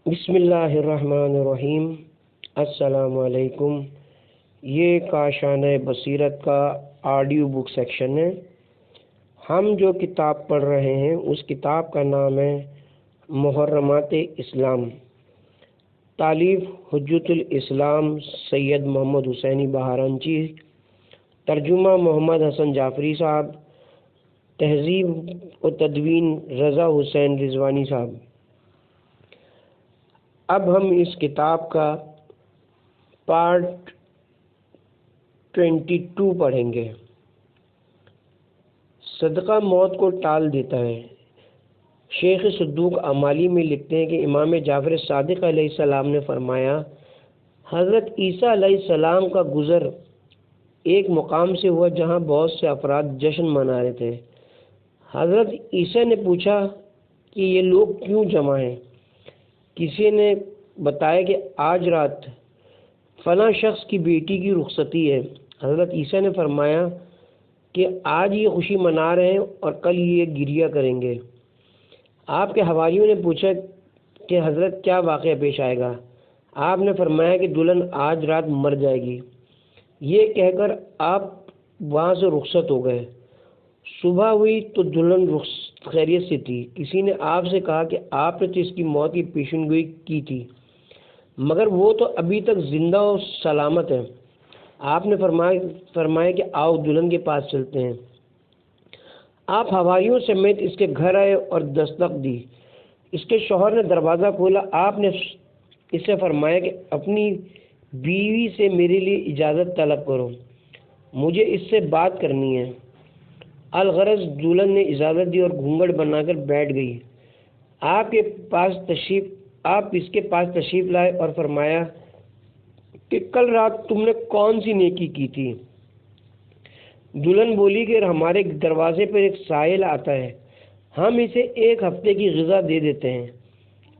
بسم اللہ الرحمن الرحیم۔ السلام علیکم۔ یہ کاشانہ بصیرت کا آڈیو بک سیکشن ہے۔ ہم جو کتاب پڑھ رہے ہیں اس کتاب کا نام ہے محرمات اسلام، تالیف حجت الاسلام سید محمد حسینی بہارنچی، ترجمہ محمد حسن جعفری صاحب، تہذیب و تدوین رضا حسین رضوانی صاحب۔ اب ہم اس کتاب کا پارٹ 22 پڑھیں گے۔ صدقہ موت کو ٹال دیتا ہے۔ شیخ صدوق امالی میں لکھتے ہیں کہ امام جعفر صادق علیہ السلام نے فرمایا، حضرت عیسیٰ علیہ السلام کا گزر ایک مقام سے ہوا جہاں بہت سے افراد جشن منا رہے تھے۔ حضرت عیسیٰ نے پوچھا کہ یہ لوگ کیوں جمع ہیں؟ کسی نے بتایا کہ آج رات فلاں شخص کی بیٹی کی رخصتی ہے۔ حضرت عیسیٰ نے فرمایا کہ آج یہ خوشی منا رہے ہیں اور کل یہ گریہ کریں گے۔ آپ کے حواریوں نے پوچھا کہ حضرت کیا واقعہ پیش آئے گا؟ آپ نے فرمایا کہ دلہن آج رات مر جائے گی۔ یہ کہہ کر آپ وہاں سے رخصت ہو گئے۔ صبح ہوئی تو دلہن خیریت سے تھی۔ کسی نے آپ سے کہا کہ آپ نے تو اس کی موت کی پیشن گوئی کی تھی، مگر وہ تو ابھی تک زندہ و سلامت ہے۔ آپ نے فرمایا کہ آؤ دلہن کے پاس چلتے ہیں۔ آپ حواریوں سمیت اس کے گھر آئے اور دستک دی۔ اس کے شوہر نے دروازہ کھولا۔ آپ نے اس سے فرمایا کہ اپنی بیوی سے میرے لیے اجازت طلب کرو، مجھے اس سے بات کرنی ہے۔ الغرض دلہن نے اجازت دی اور گھونگھٹ بنا کر بیٹھ گئی۔ آپ اس کے پاس تشریف لائے اور فرمایا کہ کل رات تم نے کون سی نیکی کی تھی؟ دلہن بولی کہ ہمارے دروازے پر ایک سائل آتا ہے، ہم اسے ایک ہفتے کی غذا دے دیتے ہیں۔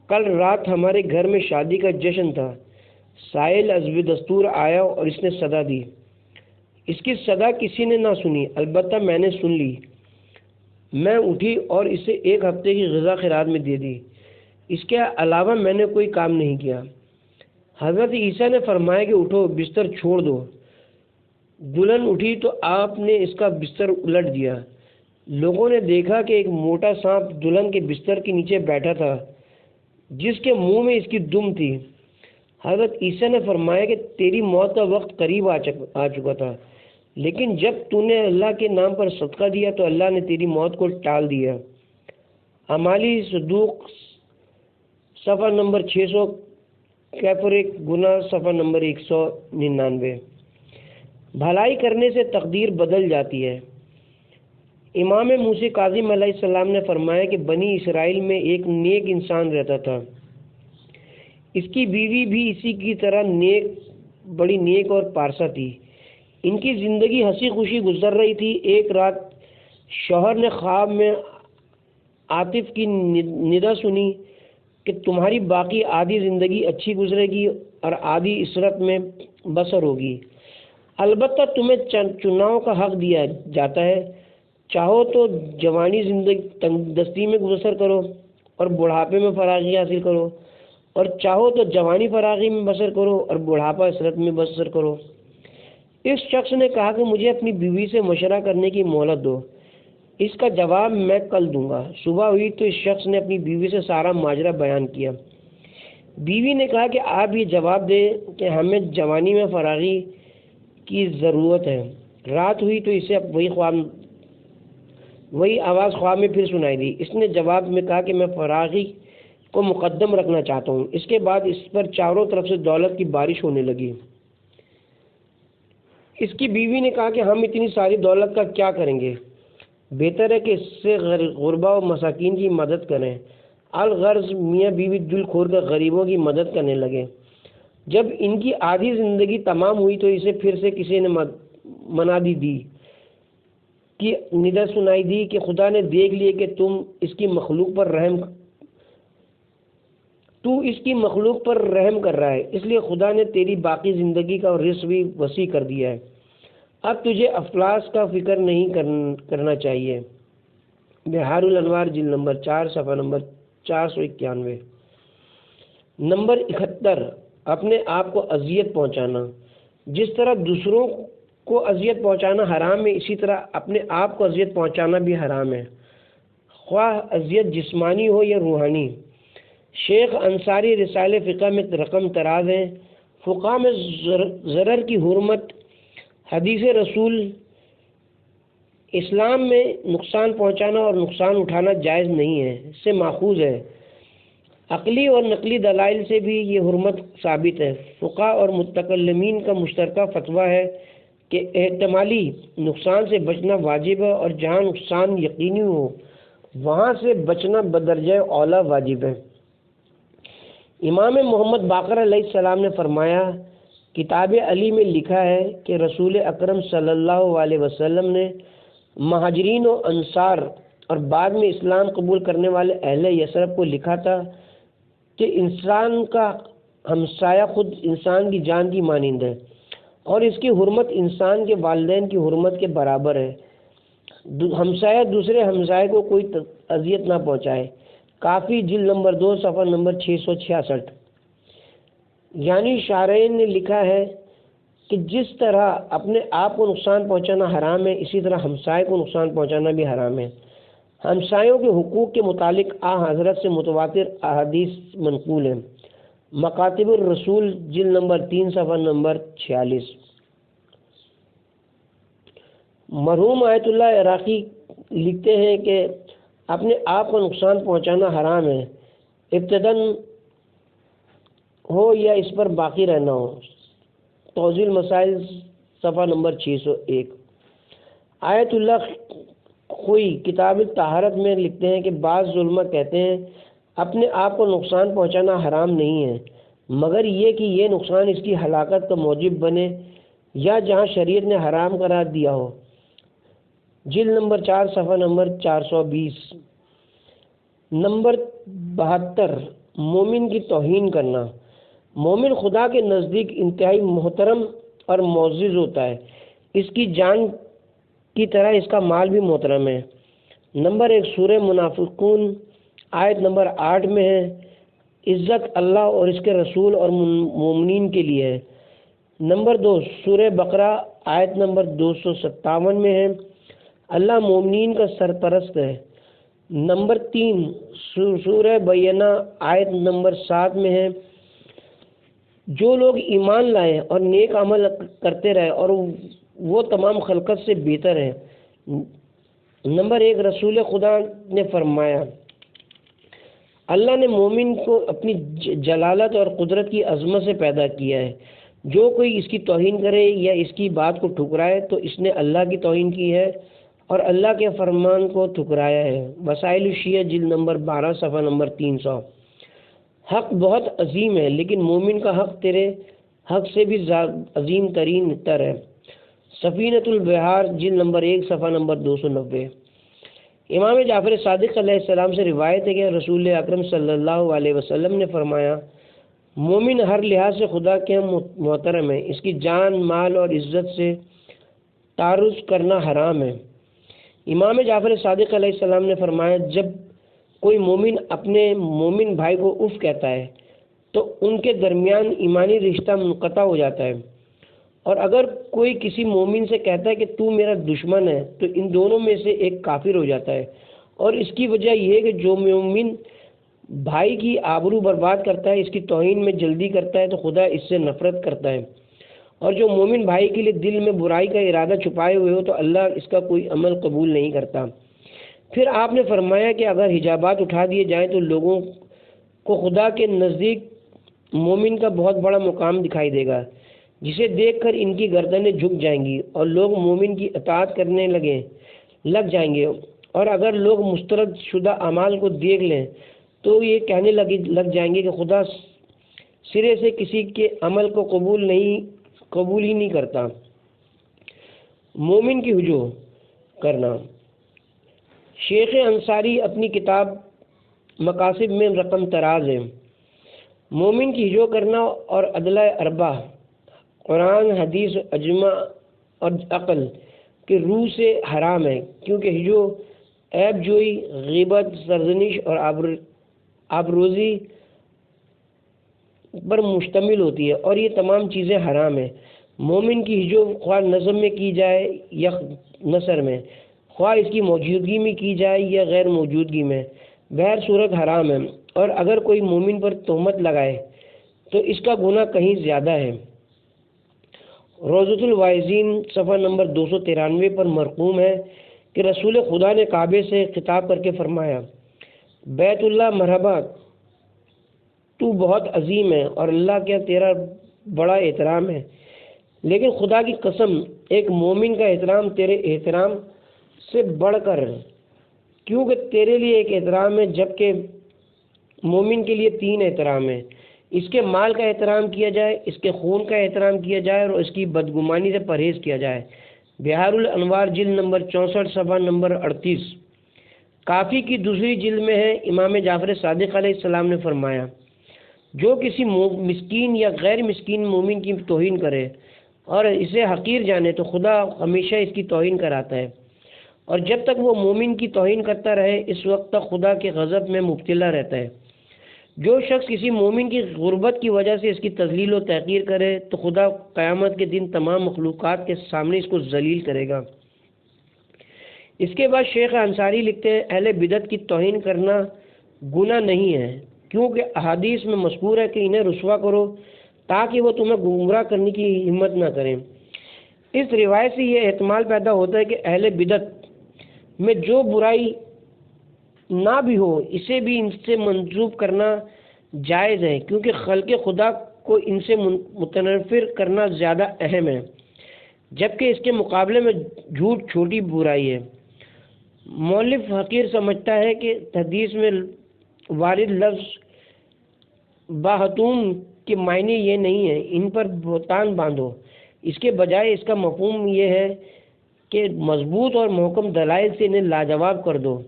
کل رات ہمارے گھر میں شادی کا جشن تھا۔ سائل حسب دستور آیا اور اس نے صدا دی۔ اس کی صدا کسی نے نہ سنی، البتہ میں نے سن لی۔ میں اٹھی اور اسے ایک ہفتے کی غذا خیرات میں دے دی۔ اس کے علاوہ میں نے کوئی کام نہیں کیا۔ حضرت عیسیٰ نے فرمایا کہ اٹھو، بستر چھوڑ دو۔ دلہن اٹھی تو آپ نے اس کا بستر الٹ دیا۔ لوگوں نے دیکھا کہ ایک موٹا سانپ دلہن کے بستر کے نیچے بیٹھا تھا، جس کے منہ میں اس کی دم تھی۔ حضرت عیسیٰ نے فرمایا کہ تیری موت کا وقت قریب آ چکا تھا، لیکن جب تو نے اللہ کے نام پر صدقہ دیا تو اللہ نے تیری موت کو ٹال دیا۔ امالی صدوق صفحہ نمبر 600 کیفر گناہ صفحہ نمبر 199۔ بھلائی کرنے سے تقدیر بدل جاتی ہے۔ امام موسی کاظم علیہ السلام نے فرمایا کہ بنی اسرائیل میں ایک نیک انسان رہتا تھا۔ اس کی بیوی بھی اسی کی طرح بڑی نیک اور پارسا تھی۔ ان کی زندگی ہنسی خوشی گزر رہی تھی۔ ایک رات شوہر نے خواب میں عاطف کی ندا سنی کہ تمہاری باقی آدھی زندگی اچھی گزرے گی اور آدھی عسرت میں بسر ہوگی، البتہ تمہیں چناؤ کا حق دیا جاتا ہے۔ چاہو تو جوانی زندگی تنگدستی میں بسر کرو اور بڑھاپے میں فراغی حاصل کرو، اور چاہو تو جوانی فراغی میں بسر کرو اور بڑھاپا عسرت میں بسر کرو۔ اس شخص نے کہا کہ مجھے اپنی بیوی سے مشورہ کرنے کی مہلت دو، اس کا جواب میں کل دوں گا۔ صبح ہوئی تو اس شخص نے اپنی بیوی سے سارا ماجرا بیان کیا۔ بیوی نے کہا کہ آپ یہ جواب دیں کہ ہمیں جوانی میں فراغی کی ضرورت ہے۔ رات ہوئی تو اسے وہی آواز خواب میں پھر سنائی دی۔ اس نے جواب میں کہا کہ میں فراغی کو مقدم رکھنا چاہتا ہوں۔ اس کے بعد اس پر چاروں طرف سے دولت کی بارش ہونے لگی۔ اس کی بیوی نے کہا کہ ہم اتنی ساری دولت کا کیا کریں گے؟ بہتر ہے کہ اس سے غربا و مساکین کی مدد کریں۔ الغرض میاں بیوی دل کھول کر غریبوں کی مدد کرنے لگے۔ جب ان کی آدھی زندگی تمام ہوئی تو اسے پھر سے کسی نے منادی دی کہ ندا سنائی دی کہ خدا نے دیکھ لیے کہ تو اس کی مخلوق پر رحم کر رہا ہے، اس لیے خدا نے تیری باقی زندگی کا رزق بھی وسیع کر دیا ہے۔ اب تجھے افلاس کا فکر نہیں کرنا چاہیے۔ بہار الانوار جلد نمبر 4 صفحہ نمبر 491۔ نمبر 71 اپنے آپ کو اذیت پہنچانا۔ جس طرح دوسروں کو اذیت پہنچانا حرام ہے، اسی طرح اپنے آپ کو اذیت پہنچانا بھی حرام ہے، خواہ اذیت جسمانی ہو یا روحانی۔ شیخ انصاری رسالہ فقہ میں رقم تراز ہیں۔ فقہ میں ضرر کی حرمت حدیث رسول اسلام میں نقصان پہنچانا اور نقصان اٹھانا جائز نہیں ہے سے ماخوذ ہے۔ عقلی اور نقلی دلائل سے بھی یہ حرمت ثابت ہے۔ فقہ اور متکلمین کا مشترکہ فتویٰ ہے کہ احتمالی نقصان سے بچنا واجب ہے، اور جہاں نقصان یقینی ہو وہاں سے بچنا بدرجہ اولا واجب ہے۔ امام محمد باقر علیہ السلام نے فرمایا، کتاب علی میں لکھا ہے کہ رسول اکرم صلی اللہ علیہ وسلم نے مہاجرین و انصار اور بعد میں اسلام قبول کرنے والے اہل یثرب کو لکھا تھا کہ انسان کا ہمسایہ خود انسان کی جان کی مانند ہے، اور اس کی حرمت انسان کے والدین کی حرمت کے برابر ہے۔ ہمسایہ دوسرے ہمسایہ کو کوئی اذیت نہ پہنچائے۔ کافی جلد نمبر 2 صفحہ نمبر 666۔ یعنی شارعین نے لکھا ہے کہ جس طرح اپنے آپ کو نقصان پہنچانا حرام ہے، اسی طرح ہمسائے کو نقصان پہنچانا بھی حرام ہے۔ ہمسایوں کے حقوق کے متعلق حضرت سے متواتر احادیث منقول ہیں۔ مکاتب الرسول جلد نمبر 3 صفحہ نمبر 46۔ مرحوم آیت اللہ عراقی لکھتے ہیں کہ اپنے آپ کو نقصان پہنچانا حرام ہے، ابتداً ہو یا اس پر باقی رہنا ہو۔ توضیح المسائل صفحہ نمبر 601۔ آیت اللہ خوئی کتاب طہارت میں لکھتے ہیں کہ بعض علماء کہتے ہیں اپنے آپ کو نقصان پہنچانا حرام نہیں ہے، مگر یہ کہ یہ نقصان اس کی ہلاکت کا موجب بنے یا جہاں شریعت نے حرام قرار دیا ہو۔ جلد نمبر 4 صفحہ نمبر 420۔ نمبر 72 مومن کی توہین کرنا۔ مومن خدا کے نزدیک انتہائی محترم اور معزز ہوتا ہے، اس کی جان کی طرح اس کا مال بھی محترم ہے۔ نمبر 1 سورہ منافقون آیت نمبر 8 میں ہے، عزت اللہ اور اس کے رسول اور مومنین کے لیے ہے۔ نمبر 2 سورہ بقرہ آیت نمبر 257 میں ہے، اللہ مومنین کا سرپرست ہے۔ نمبر 3 سورہ بینہ آیت نمبر 7 میں ہے، جو لوگ ایمان لائیں اور نیک عمل کرتے رہے اور وہ تمام خلقت سے بہتر ہیں۔ نمبر 1 رسول خدا نے فرمایا، اللہ نے مومن کو اپنی جلالت اور قدرت کی عظمت سے پیدا کیا ہے، جو کوئی اس کی توہین کرے یا اس کی بات کو ٹھکرائے تو اس نے اللہ کی توہین کی ہے اور اللہ کے فرمان کو ٹھکرایا ہے۔ وسائل الشیعہ جلد نمبر 12 صفحہ نمبر 300۔ حق بہت عظیم ہے، لیکن مومن کا حق تیرے حق سے بھی عظیم ترین تر ہے۔ سفینۃ البحار جلد نمبر 1 صفحہ نمبر 290۔ امام جعفر صادق علیہ السلام سے روایت ہے کہ رسول اکرم صلی اللہ علیہ وسلم نے فرمایا، مومن ہر لحاظ سے خدا کے محترم ہے، اس کی جان، مال اور عزت سے تعرض کرنا حرام ہے۔ امام جعفر صادق علیہ السلام نے فرمایا، جب کوئی مومن اپنے مومن بھائی کو اف کہتا ہے تو ان کے درمیان ایمانی رشتہ منقطع ہو جاتا ہے، اور اگر کوئی کسی مومن سے کہتا ہے کہ تو میرا دشمن ہے تو ان دونوں میں سے ایک کافر ہو جاتا ہے، اور اس کی وجہ یہ کہ جو مومن بھائی کی آبرو برباد کرتا ہے، اس کی توہین میں جلدی کرتا ہے تو خدا اس سے نفرت کرتا ہے، اور جو مومن بھائی کے لیے دل میں برائی کا ارادہ چھپائے ہوئے ہو تو اللہ اس کا کوئی عمل قبول نہیں کرتا۔ پھر آپ نے فرمایا کہ اگر حجابات اٹھا دیے جائیں تو لوگوں کو خدا کے نزدیک مومن کا بہت بڑا مقام دکھائی دے گا، جسے دیکھ کر ان کی گردنیں جھک جائیں گی اور لوگ مومن کی اطاعت کرنے لگ جائیں گے، اور اگر لوگ مسترد شدہ اعمال کو دیکھ لیں تو یہ کہنے لگ جائیں گے کہ خدا سرے سے کسی کے عمل کو قبول ہی نہیں کرتا۔ مومن کی ہجوم کرنا۔ شیخ انصاری اپنی کتاب مقاصد میں رقم تراز ہے۔ مومن کی ہجوم کرنا اور عدلہ اربع، قرآن، حدیث، اجماع اور عقل کے روح سے حرام ہے، کیونکہ ہجوم عیب جوئی، غیبت، سرزنش اور آبروزی پر مشتمل ہوتی ہے اور یہ تمام چیزیں حرام ہیں۔ مومن کی ہجو خواہ نظم میں کی جائے یا نثر میں، خواہ اس کی موجودگی میں کی جائے یا غیر موجودگی میں، بہر صورت حرام ہے، اور اگر کوئی مومن پر تہمت لگائے تو اس کا گناہ کہیں زیادہ ہے۔ روضۃ الواعظین صفحہ نمبر 293 پر مرقوم ہے کہ رسول خدا نے کعبے سے خطاب کر کے فرمایا: بیت اللہ مرحبا، تو بہت عظیم ہے اور اللہ کے تیرا بڑا احترام ہے، لیکن خدا کی قسم ایک مومن کا احترام تیرے احترام سے بڑھ کر ہے، کیونکہ تیرے لیے ایک احترام ہے جبکہ مومن کے لیے 3 احترام ہیں۔ اس کے مال کا احترام کیا جائے، اس کے خون کا احترام کیا جائے اور اس کی بدگمانی سے پرہیز کیا جائے۔ بہار الانوار جلد نمبر 64 صفحہ نمبر 38۔ کافی کی دوسری جلد میں ہے، امام جعفر صادق علیہ السلام نے فرمایا: جو کسی مسکین یا غیر مسکین مومن کی توہین کرے اور اسے حقیر جانے تو خدا ہمیشہ اس کی توہین کراتا ہے، اور جب تک وہ مومن کی توہین کرتا رہے اس وقت تک خدا کے غضب میں مبتلا رہتا ہے۔ جو شخص کسی مومن کی غربت کی وجہ سے اس کی تذلیل و تحقیر کرے تو خدا قیامت کے دن تمام مخلوقات کے سامنے اس کو ذلیل کرے گا۔ اس کے بعد شیخ انصاری لکھتے ہیں: اہل بدعت کی توہین کرنا گناہ نہیں ہے، کیونکہ احادیث میں مذکور ہے کہ انہیں رسوا کرو تاکہ وہ تمہیں گمراہ کرنے کی ہمت نہ کریں۔ اس روایت سے یہ احتمال پیدا ہوتا ہے کہ اہل بدعت میں جو برائی نہ بھی ہو اسے بھی ان سے منسوب کرنا جائز ہے، کیونکہ خلق خدا کو ان سے متنفر کرنا زیادہ اہم ہے، جبکہ اس کے مقابلے میں جھوٹ چھوٹی برائی ہے۔ مؤلف حقیر سمجھتا ہے کہ حدیث میں وارد لفظ باہتون کے معنی یہ نہیں ہے ان پر بہتان باندھو، اس کے بجائے اس کا مفہوم یہ ہے کہ مضبوط اور محکم دلائل سے انہیں لاجواب کر دو،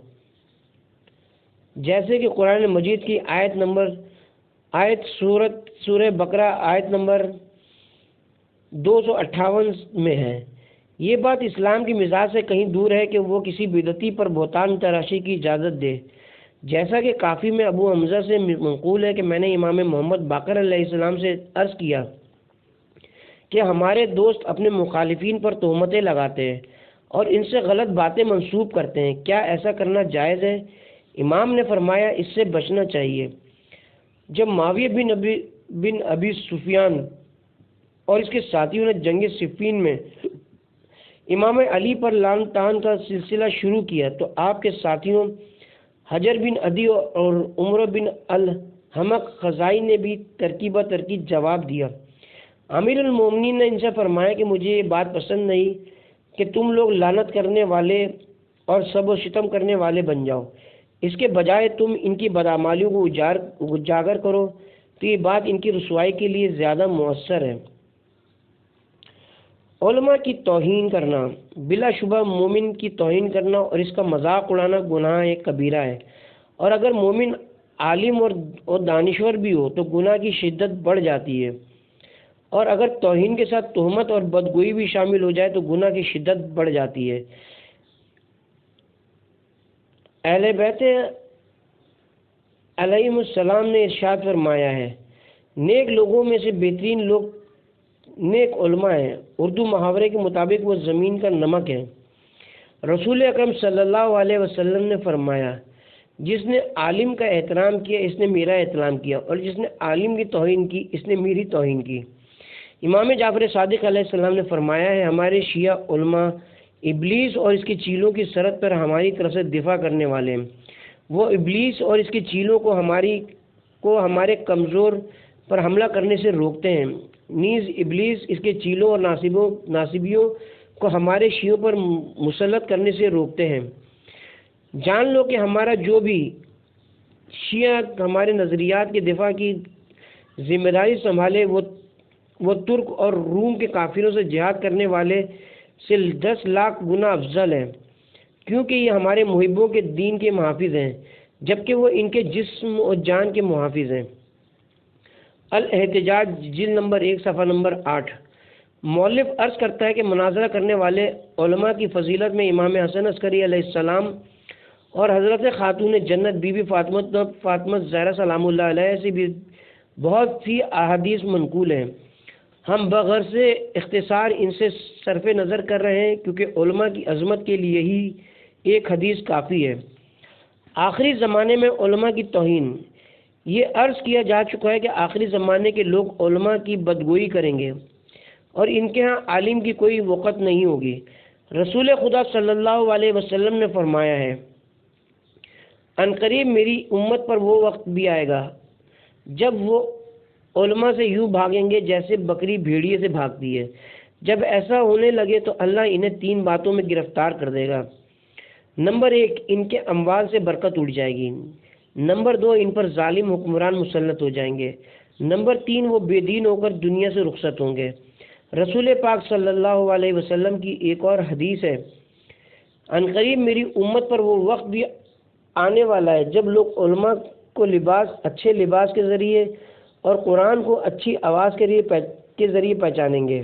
جیسے کہ قرآن مجید کی سورہ بقرہ آیت نمبر 258 میں ہے۔ یہ بات اسلام کی مزاج سے کہیں دور ہے کہ وہ کسی بدعتی پر بہتان تراشی کی اجازت دے، جیسا کہ کافی میں ابو حمزہ سے منقول ہے کہ میں نے امام محمد باقر علیہ السلام سے عرض کیا کہ ہمارے دوست اپنے مخالفین پر تہمتیں لگاتے ہیں اور ان سے غلط باتیں منسوب کرتے ہیں، کیا ایسا کرنا جائز ہے؟ امام نے فرمایا: اس سے بچنا چاہیے۔ جب معاویہ بن ابی سفیان اور اس کے ساتھیوں نے جنگ صفین میں امام علی پر لعن طعن کا سلسلہ شروع کیا تو آپ کے ساتھیوں حجر بن عدی اور عمر بن الحمق خزائی نے بھی ترکیبہ ترکیب جواب دیا۔ امیر المومنین نے ان سے فرمایا کہ مجھے یہ بات پسند نہیں کہ تم لوگ لعنت کرنے والے اور سب و شتم کرنے والے بن جاؤ، اس کے بجائے تم ان کی بدعمالیوں کو اجاگر کرو، تو یہ بات ان کی رسوائی کے لیے زیادہ مؤثر ہے۔ علماء کی توہین کرنا، بلا شبہ مومن کی توہین کرنا اور اس کا مذاق اڑانا گناہ ایک کبیرہ ہے، اور اگر مومن عالم اور دانشور بھی ہو تو گناہ کی شدت بڑھ جاتی ہے، اور اگر توہین کے ساتھ تہمت اور بدگوئی بھی شامل ہو جائے تو گناہ کی شدت بڑھ جاتی ہے۔ اہل بیت علیہم السلام نے ارشاد فرمایا ہے: نیک لوگوں میں سے بہترین لوگ نیک علماء ہیں، اردو محاورے کے مطابق وہ زمین کا نمک ہے۔ رسول اکرم صلی اللہ علیہ وسلم نے فرمایا: جس نے عالم کا احترام کیا اس نے میرا احترام کیا، اور جس نے عالم کی توہین کی اس نے میری توہین کی۔ امام جعفر صادق علیہ السلام نے فرمایا ہے: ہمارے شیعہ علماء ابلیس اور اس کی چیلوں کی سرت پر ہماری طرف سے دفاع کرنے والے ہیں، وہ ابلیس اور اس کی چیلوں کو ہمارے کمزور پر حملہ کرنے سے روکتے ہیں، نیز ابلیس اس کے چیلوں اور ناصبیوں کو ہمارے شیعوں پر مسلط کرنے سے روکتے ہیں۔ جان لو کہ ہمارا جو بھی شیعہ ہمارے نظریات کے دفاع کی ذمہ داری سنبھالے وہ ترک اور روم کے کافروں سے جہاد کرنے والے سے 10 لاکھ گنا افضل ہے، کیونکہ یہ ہمارے محبوں کے دین کے محافظ ہیں، جبکہ وہ ان کے جسم اور جان کے محافظ ہیں۔ الاحتجاج جلد نمبر 1 صفحہ نمبر 8۔ مؤلف عرض کرتا ہے کہ مناظرہ کرنے والے علماء کی فضیلت میں امام حسن عسکری علیہ السلام اور حضرت خاتون جنت بی بی فاطمہ زہرا سلام اللہ علیہ سے بھی بہت سی احادیث منقول ہیں، ہم بغرض اختصار ان سے صرف نظر کر رہے ہیں کیونکہ علماء کی عظمت کے لیے ہی ایک حدیث کافی ہے۔ آخری زمانے میں علماء کی توہین۔ یہ عرض کیا جا چکا ہے کہ آخری زمانے کے لوگ علماء کی بدگوئی کریں گے اور ان کے ہاں عالم کی کوئی وقت نہیں ہوگی۔ رسول خدا صلی اللہ علیہ وسلم نے فرمایا ہے، عنقریب میری امت پر وہ وقت بھی آئے گا جب وہ علماء سے یوں بھاگیں گے جیسے بکری بھیڑیے سے بھاگتی ہے۔ جب ایسا ہونے لگے تو اللہ انہیں 3 باتوں میں گرفتار کر دے گا۔ نمبر 1، ان کے اموال سے برکت اٹھ جائے گی۔ نمبر 2، ان پر ظالم حکمران مسلط ہو جائیں گے۔ نمبر 3، وہ بے دین ہو کر دنیا سے رخصت ہوں گے۔ رسول پاک صلی اللہ علیہ وسلم کی ایک اور حدیث ہے، عنقریب میری امت پر وہ وقت بھی آنے والا ہے جب لوگ علماء کو اچھے لباس کے ذریعے اور قرآن کو اچھی آواز کے ذریعے پہچانیں گے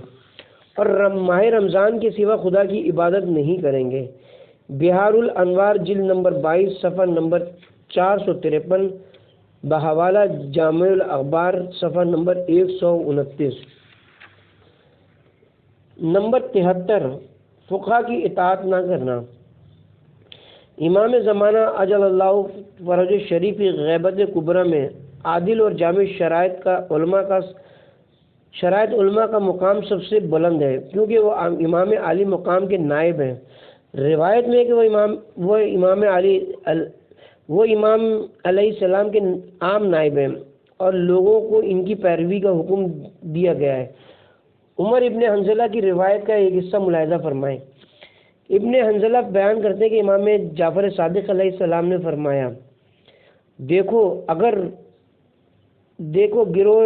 اور ماہ رمضان کے سوا خدا کی عبادت نہیں کریں گے۔ بہار الانوار جلد نمبر 22 صفحہ نمبر 453 بحوالہ جامع الاخبار صفحہ نمبر 129۔ نمبر 73، فقہا کی اطاعت نہ کرنا۔ امام زمانہ اجل اللہ فرج شریف کی غیبت کبریٰ میں عادل اور جامع شرائط علماء کا مقام سب سے بلند ہے کیونکہ وہ امام علی مقام کے نائب ہیں۔ روایت میں ہے کہ وہ امام علیہ السلام کے عام نائب ہیں اور لوگوں کو ان کی پیروی کا حکم دیا گیا ہے۔ عمر ابن حنظلہ کی روایت کا ایک حصہ ملاحظہ فرمائیں۔ ابن حنظلہ بیان کرتے ہیں کہ امام جعفر صادق علیہ السلام نے فرمایا، دیکھو گروہ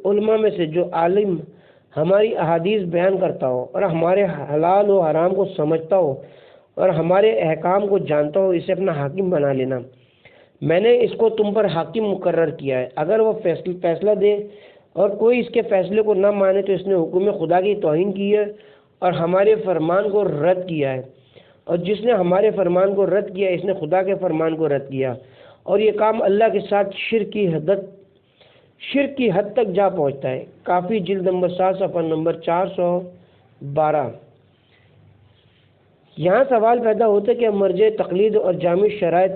علماء میں سے جو عالم ہماری احادیث بیان کرتا ہو اور ہمارے حلال و حرام کو سمجھتا ہو اور ہمارے احکام کو جانتا ہو، اسے اپنا حاکم بنا لینا۔ میں نے اس کو تم پر حاکم مقرر کیا ہے۔ اگر وہ فیصلہ دے اور کوئی اس کے فیصلے کو نہ مانے تو اس نے حکم خدا کی توہین کی ہے اور ہمارے فرمان کو رد کیا ہے، اور جس نے ہمارے فرمان کو رد کیا اس نے خدا کے فرمان کو رد کیا، اور یہ کام اللہ کے ساتھ شرک کی حد تک جا پہنچتا ہے۔ کافی جلد نمبر 7 صفحہ نمبر 412۔ یہاں سوال پیدا ہوتا ہے کہ مرجع تقلید اور جامع شرائط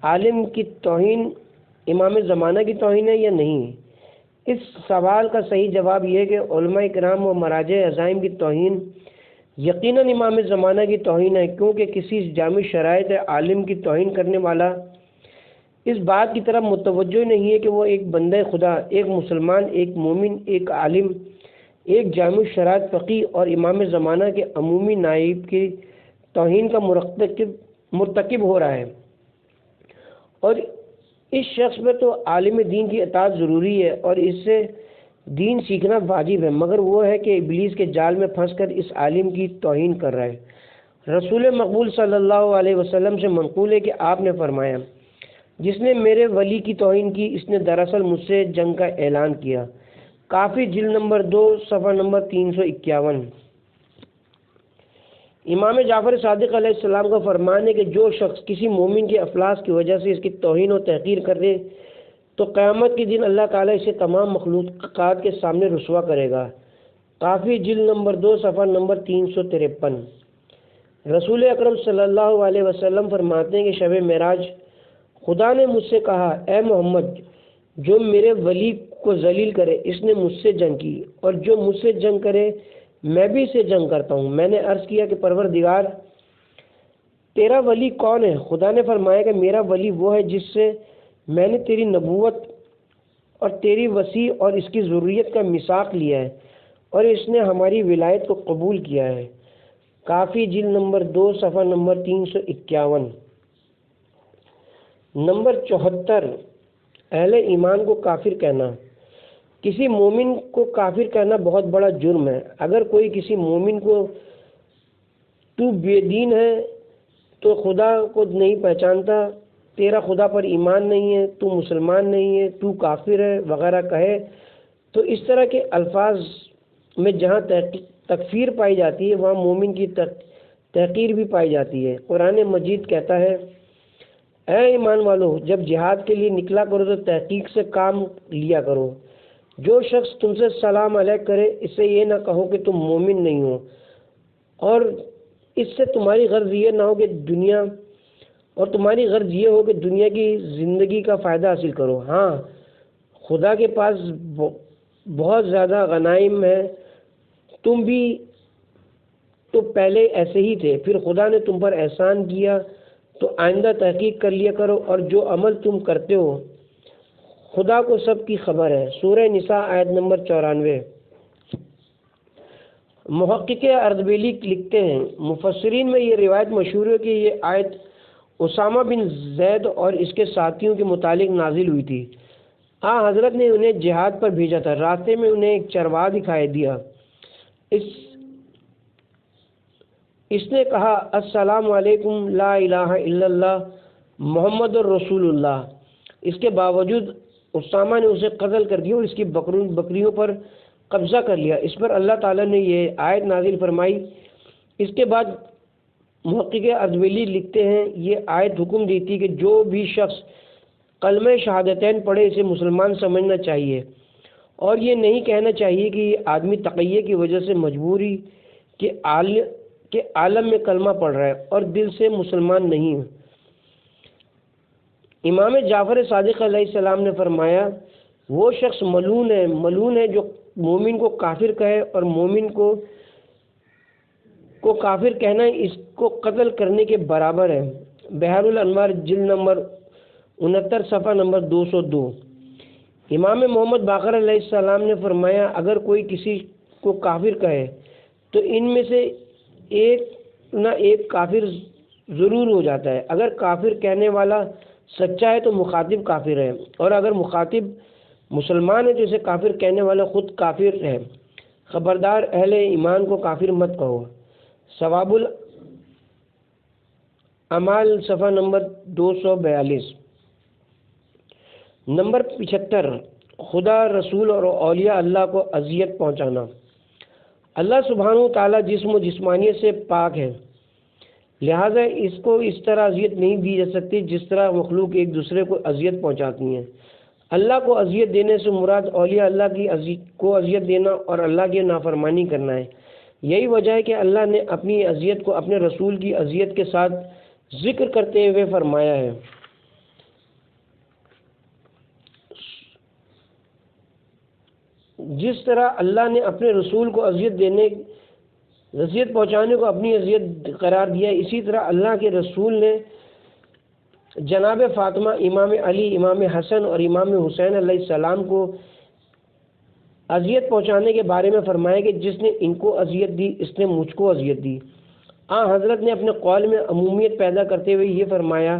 عالم کی توہین امام زمانہ کی توہین ہے یا نہیں؟ اس سوال کا صحیح جواب یہ ہے کہ علماء کرام و مراجع عظائم کی توہین یقیناً امام زمانہ کی توہین ہے، کیونکہ کسی جامع شرائط عالم کی توہین کرنے والا اس بات کی طرف متوجہ نہیں ہے کہ وہ ایک بندہ خدا، ایک مسلمان، ایک مومن، ایک عالم، ایک جامع شرائط فقیہ اور امام زمانہ کے عمومی نائب کی توہین کا مرتکب ہو رہا ہے، اور اس شخص میں تو عالم دین کی اطاعت ضروری ہے اور اس سے دین سیکھنا واجب ہے، مگر وہ ہے کہ ابلیس کے جال میں پھنس کر اس عالم کی توہین کر رہا ہے۔ رسول مقبول صلی اللہ علیہ وسلم سے منقول ہے کہ آپ نے فرمایا، جس نے میرے ولی کی توہین کی اس نے دراصل مجھ سے جنگ کا اعلان کیا۔ کافی جلد نمبر 2 صفحہ نمبر 351۔ امام جعفر صادق علیہ السلام کا فرمان ہے کہ جو شخص کسی مومن کے افلاس کی وجہ سے اس کی توہین و تحقیر کرے تو قیامت کے دن اللہ تعالیٰ اسے تمام مخلوقات کے سامنے رسوا کرے گا۔ کافی جلد نمبر 2 صفحہ نمبر 353۔ رسول اکرم صلی اللہ علیہ وسلم فرماتے ہیں کہ شب معراج خدا نے مجھ سے کہا، اے محمد، جو میرے ولی کو ذلیل کرے اس نے مجھ سے جنگ کی، اور جو مجھ سے جنگ کرے میں بھی اسے جنگ کرتا ہوں۔ میں نے عرض کیا کہ پروردگار، تیرا ولی کون ہے؟ خدا نے فرمایا کہ میرا ولی وہ ہے جس سے میں نے تیری نبوت اور تیری وسیع اور اس کی ضروریت کا میثاق لیا ہے اور اس نے ہماری ولایت کو قبول کیا ہے۔ کافی جلد نمبر 2 صفحہ نمبر 351۔ نمبر 74، اہل ایمان کو کافر کہنا۔ کسی مومن کو کافر کہنا بہت بڑا جرم ہے۔ اگر کوئی کسی مومن کو تو بے دین ہے، تو خدا کو نہیں پہچانتا، تیرا خدا پر ایمان نہیں ہے، تو مسلمان نہیں ہے، تو کافر ہے وغیرہ کہے تو اس طرح کے الفاظ میں جہاں تکفیر پائی جاتی ہے وہاں مومن کی تحقیر بھی پائی جاتی ہے۔ قرآن مجید کہتا ہے، اے ایمان والو، جب جہاد کے لیے نکلا کرو تو تحقیق سے کام لیا کرو۔ جو شخص تم سے سلام علیک کرے اس سے یہ نہ کہو کہ تم مومن نہیں ہو، اور اس سے تمہاری غرض یہ نہ ہو کہ تمہاری غرض یہ ہو کہ دنیا کی زندگی کا فائدہ حاصل کرو۔ ہاں، خدا کے پاس بہت زیادہ غنائم ہے، تم بھی تو پہلے ایسے ہی تھے، پھر خدا نے تم پر احسان کیا تو آئندہ تحقیق کر لیا کرو، اور جو عمل تم کرتے ہو خدا کو سب کی خبر ہے۔ سورہ نساء آیت نمبر 94۔ محقق اردبیلی لکھتے ہیں، مفسرین میں یہ روایت مشہور ہے کہ یہ آیت اسامہ بن زید اور اس کے ساتھیوں کے متعلق نازل ہوئی تھی۔ حضرت نے انہیں جہاد پر بھیجا تھا، راستے میں انہیں ایک چرواہا دکھائی دیا۔ اس نے کہا السلام علیکم لا الہ الا اللہ محمد الرسول اللہ۔ اس کے باوجود اسامہ نے اسے قتل کر دیا اور اس کی بکریوں پر قبضہ کر لیا۔ اس پر اللہ تعالیٰ نے یہ آیت نازل فرمائی۔ اس کے بعد محقق اردبیلی لکھتے ہیں، یہ آیت حکم دیتی کہ جو بھی شخص کلمہ شہادتین پڑھے اسے مسلمان سمجھنا چاہیے، اور یہ نہیں کہنا چاہیے کہ یہ آدمی تقیہ کی وجہ سے مجبوری کے عالم میں کلمہ پڑھ رہا ہے اور دل سے مسلمان نہیں ہے۔ امام جعفر صادق علیہ السلام نے فرمایا، وہ شخص ملعون ہے جو مومن کو کافر کہے، اور مومن کو کافر کہنا اس کو قتل کرنے کے برابر ہے۔ بحر الانوار جلد نمبر 69 صفحہ نمبر 202۔ امام محمد باقر علیہ السلام نے فرمایا، اگر کوئی کسی کو کافر کہے تو ان میں سے ایک نہ ایک کافر ضرور ہو جاتا ہے۔ اگر کافر کہنے والا سچا ہے تو مخاطب کافر ہے، اور اگر مخاطب مسلمان ہے تو اسے کافر کہنے والا خود کافر ہے۔ خبردار، اہل ایمان کو کافر مت کہو۔ ثواب الاعمال صفحہ نمبر 242۔ نمبر 75، خدا، رسول اور اولیاء اللہ کو اذیت پہنچانا۔ اللہ سبحانہ و تعالیٰ جسم و جسمانیت سے پاک ہے، لہٰذا اس کو اس طرح اذیت نہیں دی جا سکتی جس طرح مخلوق ایک دوسرے کو اذیت پہنچاتی ہیں۔ اللہ کو اذیت دینے سے مراد اولیاء اللہ کو اذیت دینا اور اللہ کی نافرمانی کرنا ہے۔ یہی وجہ ہے کہ اللہ نے اپنی اذیت کو اپنے رسول کی اذیت کے ساتھ ذکر کرتے ہوئے فرمایا ہے۔ جس طرح اللہ نے اپنے رسول کو اذیت پہنچانے کو اپنی اذیت قرار دیا، اسی طرح اللہ کے رسول نے جناب فاطمہ، امام علی، امام حسن اور امام حسین علیہ السلام کو اذیت پہنچانے کے بارے میں فرمایا کہ جس نے ان کو اذیت دی اس نے مجھ کو اذیت دی۔ حضرت نے اپنے قول میں عمومیت پیدا کرتے ہوئے یہ فرمایا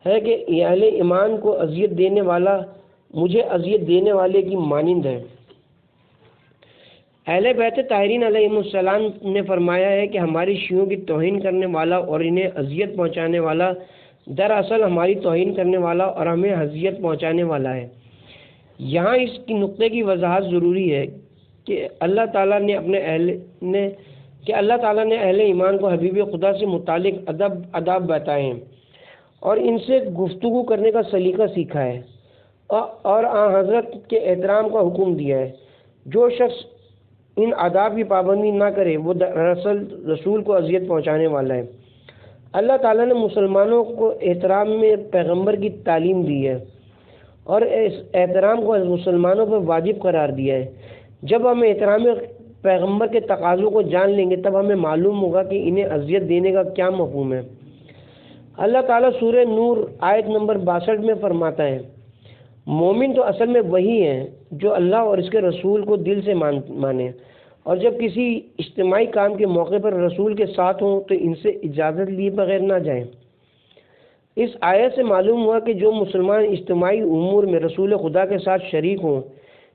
ہے کہ اہل ایمان کو اذیت دینے والا مجھے اذیت دینے والے کی مانند ہے۔ اہل بیت طاہرین علیہ السلام نے فرمایا ہے کہ ہماری شیعوں کی توہین کرنے والا اور انہیں اذیت پہنچانے والا دراصل ہماری توہین کرنے والا اور ہمیں اذیت پہنچانے والا ہے۔ یہاں اس کی نقطے کی وضاحت ضروری ہے کہ اللہ تعالیٰ نے اہل ایمان کو حبیب خدا سے متعلق آداب بتائے ہیں اور ان سے گفتگو کرنے کا سلیقہ سیکھا ہے، اور حضرت کے احترام کا حکم دیا ہے۔ جو شخص ان آداب کی پابندی نہ کرے وہ دراصل رسول کو اذیت پہنچانے والا ہے۔ اللہ تعالیٰ نے مسلمانوں کو احترام میں پیغمبر کی تعلیم دی ہے اور اس احترام کو مسلمانوں پر واجب قرار دیا ہے۔ جب ہم احترام پیغمبر کے تقاضوں کو جان لیں گے تب ہمیں معلوم ہوگا کہ انہیں اذیت دینے کا کیا مفہوم ہے۔ اللہ تعالیٰ سورہ نور آیت نمبر 62 میں فرماتا ہے، مومن تو اصل میں وہی ہیں جو اللہ اور اس کے رسول کو دل سے مانے، اور جب کسی اجتماعی کام کے موقع پر رسول کے ساتھ ہوں تو ان سے اجازت لیے بغیر نہ جائیں۔ اس آیت سے معلوم ہوا کہ جو مسلمان اجتماعی امور میں رسول خدا کے ساتھ شریک ہوں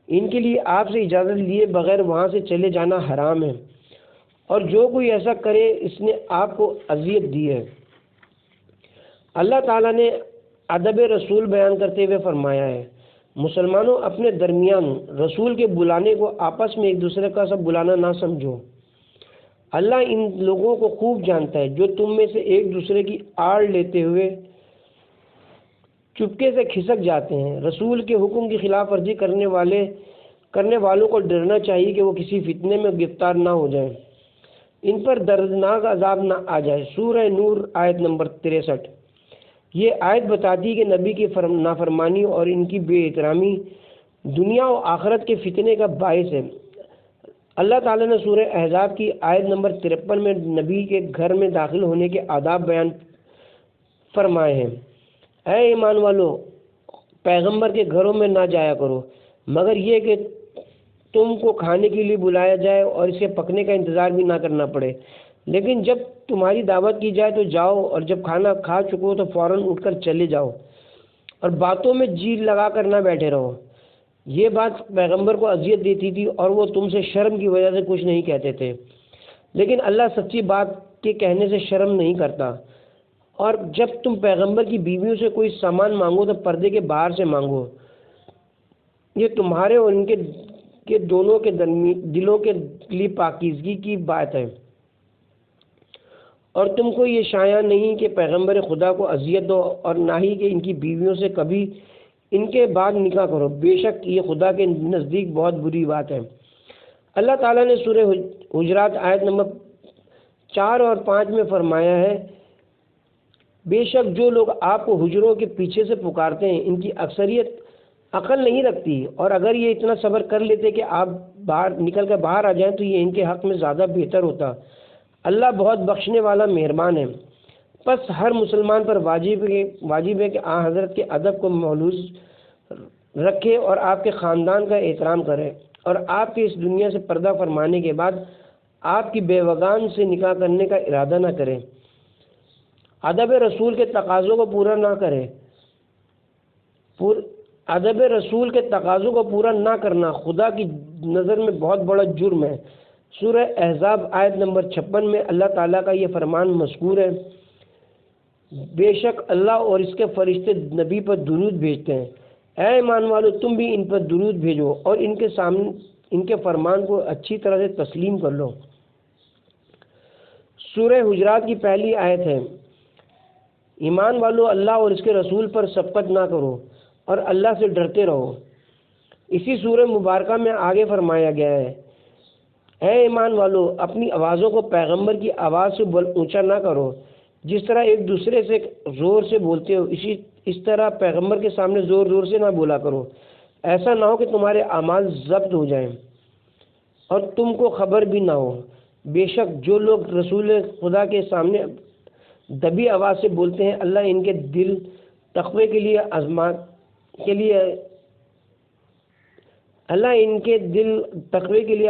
ان کے لیے آپ سے اجازت لیے بغیر وہاں سے چلے جانا حرام ہے، اور جو کوئی ایسا کرے اس نے آپ کو اذیت دی ہے۔ اللہ تعالیٰ نے ادب رسول بیان کرتے ہوئے فرمایا ہے، مسلمانوں اپنے درمیان رسول کے بلانے کو آپس میں ایک دوسرے کا سب بلانا نہ سمجھو۔ اللہ ان لوگوں کو خوب جانتا ہے جو تم میں سے ایک دوسرے کی آڑ لیتے ہوئے چپکے سے کھسک جاتے ہیں۔ رسول کے حکم کی خلاف ورزی کرنے والوں کو ڈرنا چاہیے کہ وہ کسی فتنے میں گرفتار نہ ہو جائیں، ان پر دردناک عذاب نہ آ جائے۔ سورہ نور آیت نمبر 63۔ یہ آیت بتاتی ہے کہ نبی کی نافرمانی اور ان کی بے احترامی دنیا و آخرت کے فتنے کا باعث ہے۔ اللہ تعالیٰ نے سورہ احزاب کی آیت نمبر 53 میں نبی کے گھر میں داخل ہونے کے آداب بیان فرمائے ہیں۔ اے ایمان والو، پیغمبر کے گھروں میں نہ جایا کرو مگر یہ کہ تم کو کھانے کے لیے بلایا جائے اور اسے پکنے کا انتظار بھی نہ کرنا پڑے، لیکن جب تمہاری دعوت کی جائے تو جاؤ، اور جب کھانا کھا چکو تو فوراً اٹھ کر چلے جاؤ، اور باتوں میں جی لگا کر نہ بیٹھے رہو۔ یہ بات پیغمبر کو اذیت دیتی تھی اور وہ تم سے شرم کی وجہ سے کچھ نہیں کہتے تھے، لیکن اللہ سچی بات کے کہنے سے شرم نہیں کرتا۔ اور جب تم پیغمبر کی بیویوں سے کوئی سامان مانگو تو پردے کے باہر سے مانگو، یہ تمہارے اور ان کے دونوں کے دلوں کے لیے پاکیزگی کی بات ہے۔ اور تم کو یہ شایع نہیں کہ پیغمبر خدا کو اذیت دو، اور نہ ہی کہ ان کی بیویوں سے کبھی ان کے بعد نکاح کرو، بے شک یہ خدا کے نزدیک بہت بری بات ہے۔ اللہ تعالیٰ نے سورہ حجرات آیت نمبر 4 اور 5 میں فرمایا ہے، بے شک جو لوگ آپ کو حجروں کے پیچھے سے پکارتے ہیں ان کی اکثریت عقل نہیں رکھتی، اور اگر یہ اتنا صبر کر لیتے کہ آپ نکل کر باہر آ جائیں تو یہ ان کے حق میں زیادہ بہتر ہوتا۔ اللہ بہت بخشنے والا مہربان ہے۔ پس ہر مسلمان پر واجب ہے کہ حضرت کے ادب کو محفوظ رکھے اور آپ کے خاندان کا احترام کرے، اور آپ کے اس دنیا سے پردہ فرمانے کے بعد آپ کی بیوگان سے نکاح کرنے کا ارادہ نہ کرے، ادب رسول کے تقاضوں کو پورا نہ کرے۔ ادب رسول کے تقاضوں کو پورا نہ کرنا خدا کی نظر میں بہت بڑا جرم ہے۔ سورہ احزاب آیت نمبر 56 میں اللہ تعالیٰ کا یہ فرمان مذکور ہے، بے شک اللہ اور اس کے فرشتے نبی پر درود بھیجتے ہیں۔ اے ایمان والو، تم بھی ان پر درود بھیجو اور ان کے فرمان کو اچھی طرح سے تسلیم کر لو۔ سورہ حجرات کی پہلی آیت ہے، ایمان والو اللہ اور اس کے رسول پر سبقت نہ کرو اور اللہ سے ڈرتے رہو۔ اسی سورہ مبارکہ میں آگے فرمایا گیا ہے، اے ایمان والو اپنی آوازوں کو پیغمبر کی آواز سے اونچا نہ کرو، جس طرح ایک دوسرے سے زور سے بولتے ہو اس طرح پیغمبر کے سامنے زور زور سے نہ بولا کرو، ایسا نہ ہو کہ تمہارے اعمال ضبط ہو جائیں اور تم کو خبر بھی نہ ہو۔ بے شک جو لوگ رسول خدا کے سامنے دبی آواز سے بولتے ہیں، اللہ ان کے دل تقوی کے لیے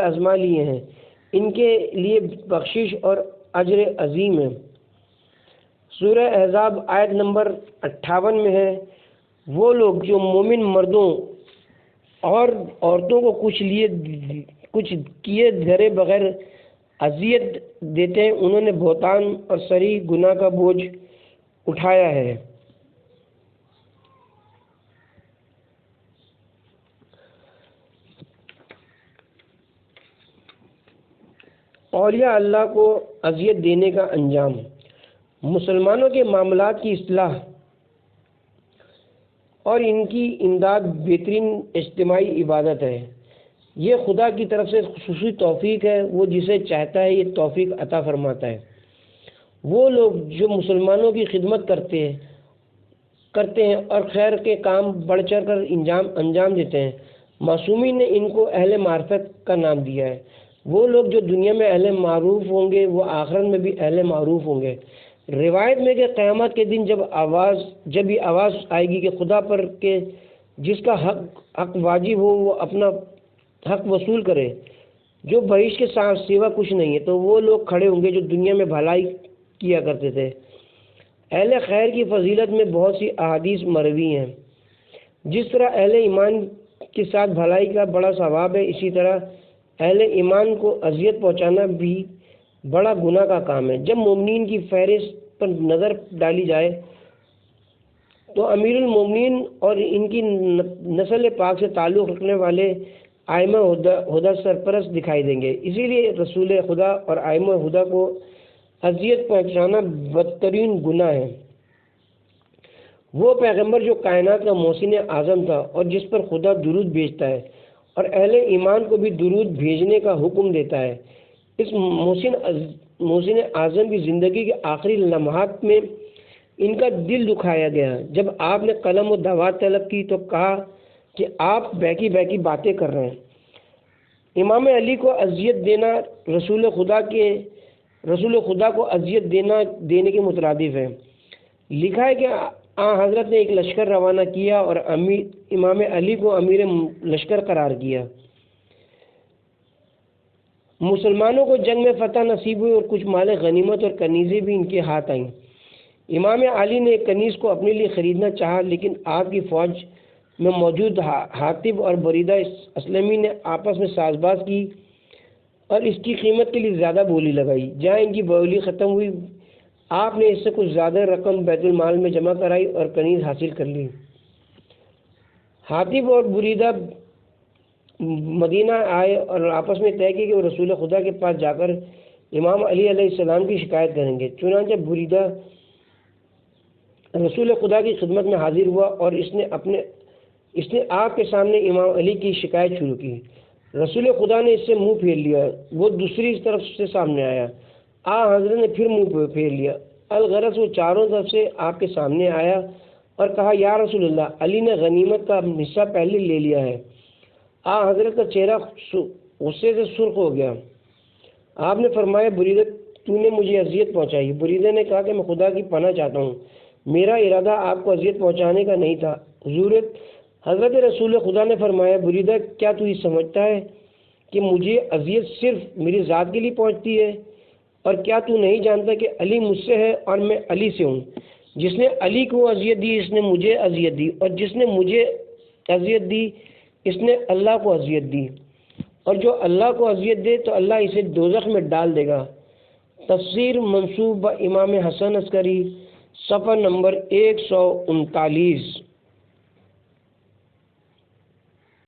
آزما لیے ہیں، ان کے لیے بخشش اور اجر عظیم ہے۔ سورہ احزاب آیت نمبر 58 میں ہے، وہ لوگ جو مومن مردوں اور عورتوں کو کچھ کیے دھرے بغیر اذیت دیتے ہیں، انہوں نے بہتان اور صریح گناہ کا بوجھ اٹھایا ہے۔ اولیاء اللہ کو اذیت دینے کا انجام۔ مسلمانوں کے معاملات کی اصلاح اور ان کی امداد بہترین اجتماعی عبادت ہے۔ یہ خدا کی طرف سے خصوصی توفیق ہے، وہ جسے چاہتا ہے یہ توفیق عطا فرماتا ہے۔ وہ لوگ جو مسلمانوں کی خدمت کرتے ہیں اور خیر کے کام بڑھ چڑھ کر انجام دیتے ہیں، معصومین نے ان کو اہل معرفت کا نام دیا ہے۔ وہ لوگ جو دنیا میں اہل معروف ہوں گے وہ آخرت میں بھی اہل معروف ہوں گے۔ روایت میں کہ قیامت کے دن جب یہ آواز آئے گی کہ خدا پر کہ جس کا حق واجب ہو وہ اپنا حق وصول کرے، جو بہشت کے سوا کچھ نہیں ہے، تو وہ لوگ کھڑے ہوں گے جو دنیا میں بھلائی کیا کرتے تھے۔ اہل خیر کی فضیلت میں بہت سی احادیث مروی ہیں۔ جس طرح اہل ایمان کے ساتھ بھلائی کا بڑا ثواب ہے، اسی طرح اہل ایمان کو اذیت پہنچانا بھی بڑا گناہ کا کام ہے۔ جب مومنین کی فہرست پر نظر ڈالی جائے تو امیر المومنین اور ان کی نسل پاک سے تعلق رکھنے والے ائمہ ہدی سرپرست دکھائی دیں گے۔ اسی لیے رسول خدا اور ائمہ ہدی کو اذیت پہنچانا بدترین گناہ ہے۔ وہ پیغمبر جو کائنات کا محسن اعظم تھا اور جس پر خدا درود بھیجتا ہے اور اہل ایمان کو بھی درود بھیجنے کا حکم دیتا ہے۔ اس محسن اعظم کی زندگی کے آخری لمحات میں ان کا دل دکھایا گیا۔ جب آپ نے قلم و دوات طلب کی تو کہا کہ آپ بہکی باتیں کر رہے ہیں۔ امام علی کو اذیت دینا رسول خدا کو اذیت دینے کے مترادف ہے۔ لکھا ہے کہ حضرت نے ایک لشکر روانہ کیا اور امام علی کو امیر لشکر قرار کیا۔ مسلمانوں کو جنگ میں فتح نصیب ہوئی اور کچھ مال غنیمت اور کنیزیں بھی ان کے ہاتھ آئیں۔ امام علی نے ایک کنیز کو اپنے لیے خریدنا چاہا، لیکن آپ کی فوج میں موجود حاطب اور بریدہ اسلمی نے آپس میں ساز باز کی اور اس کی قیمت کے لیے زیادہ بولی لگائی۔ جہاں ان کی بولی ختم ہوئی، آپ نے اس سے کچھ زیادہ رقم بیت المال میں جمع کرائی اور کنیز حاصل کر لی۔ حاطب اور بریدہ مدینہ آئے اور آپس میں طے کی کہ وہ رسول خدا کے پاس جا کر امام علی علیہ السلام کی شکایت کریں گے۔ چنانچہ بریدہ رسول خدا کی خدمت میں حاضر ہوا اور اس نے آپ کے سامنے امام علی کی شکایت شروع کی۔ رسول خدا نے اس سے منہ پھیر لیا، وہ دوسری طرف سے سامنے آیا۔ حضرت نے پھر منہ پھیر لیا۔ الغرض وہ چاروں طرف سے آپ کے سامنے آیا اور کہا، یا رسول اللہ، علی نے غنیمت کا حصہ پہلے لے لیا ہے۔ حضرت کا چہرہ غصے سے سرخ ہو گیا۔ آپ نے فرمایا، بریدہ، تو نے مجھے اذیت پہنچائی۔ بریدہ نے کہا کہ میں خدا کی پناہ چاہتا ہوں، میرا ارادہ آپ کو اذیت پہنچانے کا نہیں تھا۔ حضرت رسول خدا نے فرمایا، بریدہ، کیا تو یہ سمجھتا ہے کہ مجھے اذیت صرف میری ذات کے لیے پہنچتی ہے؟ اور کیا تو نہیں جانتا کہ علی مجھ سے ہے اور میں علی سے ہوں؟ جس نے علی کو اذیت دی اس نے مجھے اذیت دی، اور جس نے مجھے اذیت دی اس نے اللہ کو اذیت دی، اور جو اللہ کو اذیت دے تو اللہ اسے دوزخ میں ڈال دے گا۔ تفسیر منسوب امام حسن عسکری، صفحہ نمبر 139۔